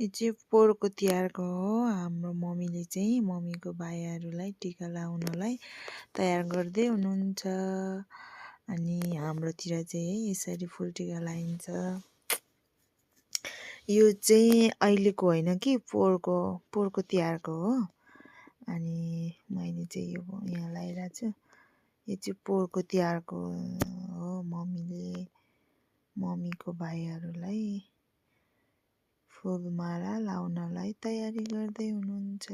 यो चाहिँ पोहोरको तिहारको हो। हाम्रो मम्मीले चाहिँ मम्मीको भाइहरूलाई टिका लगाउनलाई तयार गर्दै हुनुहुन्छ। अनि हाम्रोतिर चाहिँ है यसरी फुलटिका लगाइन्छ। यो चाहिँ अहिलेको होइन कि पोहोरको तिहारको हो। अनि मैले चाहिँ यो यहाँ लगाइरहेको छु। यो चाहिँ पोहोरको तिहारको हो। मम्मीले मम्मीको भाइहरूलाई फुलमाला लाउनलाई तयारी गर्दै हुनुहुन्छ।